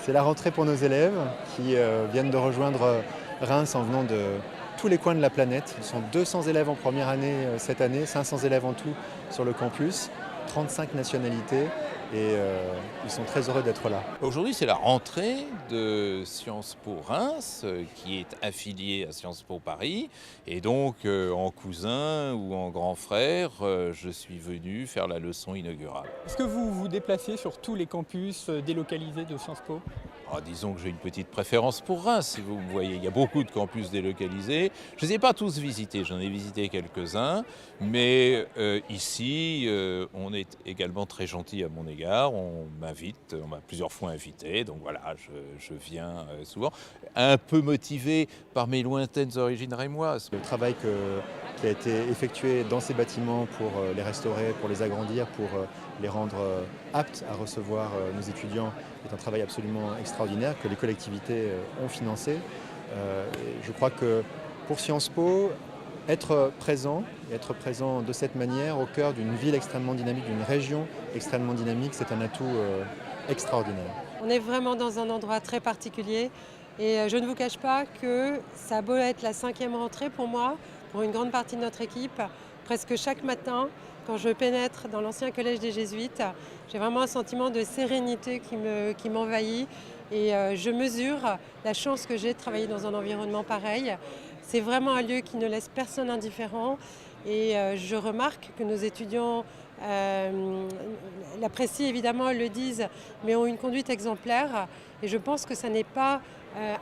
C'est la rentrée pour nos élèves qui viennent de rejoindre Reims en venant de tous les coins de la planète. Ils sont 200 élèves en première année cette année, 500 élèves en tout sur le campus, 35 nationalités et ils sont très heureux d'être là. Aujourd'hui, c'est la rentrée de Sciences Po Reims, qui est affiliée à Sciences Po Paris. Et donc, en cousin ou en grand frère, je suis venu faire la leçon inaugurale. Est-ce que vous vous déplacez sur tous les campus délocalisés de Sciences Po ? Disons que j'ai une petite préférence pour Reims, si vous me voyez. Il y a beaucoup de campus délocalisés. Je ne les ai pas tous visités, j'en ai visité quelques-uns. Mais ici, on est également très gentil à mon égard. On m'invite, on m'a plusieurs fois invité. Donc voilà, je viens souvent. Un peu motivé par mes lointaines origines rémoises. Le travail qui a été effectué dans ces bâtiments pour les restaurer, pour les agrandir, pour les rendre aptes à recevoir nos étudiants est un travail absolument extraordinaire que les collectivités ont financé. Je crois que pour Sciences Po, être présent de cette manière au cœur d'une ville extrêmement dynamique, d'une région extrêmement dynamique, c'est un atout extraordinaire. On est vraiment dans un endroit très particulier et je ne vous cache pas que ça a beau être la 5e rentrée pour moi, pour une grande partie de notre équipe, presque chaque matin, quand je pénètre dans l'ancien collège des Jésuites, j'ai vraiment un sentiment de sérénité qui m'envahit et je mesure la chance que j'ai de travailler dans un environnement pareil. C'est vraiment un lieu qui ne laisse personne indifférent et je remarque que nos étudiants l'apprécient évidemment, le disent, mais ont une conduite exemplaire et je pense que ça n'est pas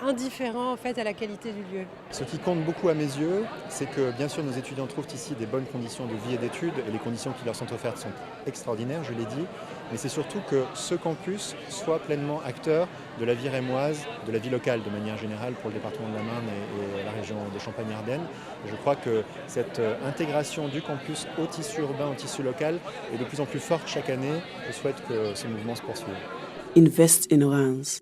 indifférent en fait à la qualité du lieu. Ce qui compte beaucoup à mes yeux, c'est que bien sûr nos étudiants trouvent ici des bonnes conditions de vie et d'études et les conditions qui leur sont offertes sont extraordinaires, je l'ai dit, mais c'est surtout que ce campus soit pleinement acteur de la vie rémoise, de la vie locale de manière générale pour le département de la Marne et la région de Champagne-Ardenne. Je crois que cette intégration du campus au tissu urbain, au tissu local est de plus en plus forte chaque année. Je souhaite que ce mouvement se poursuive. Invest in Reims.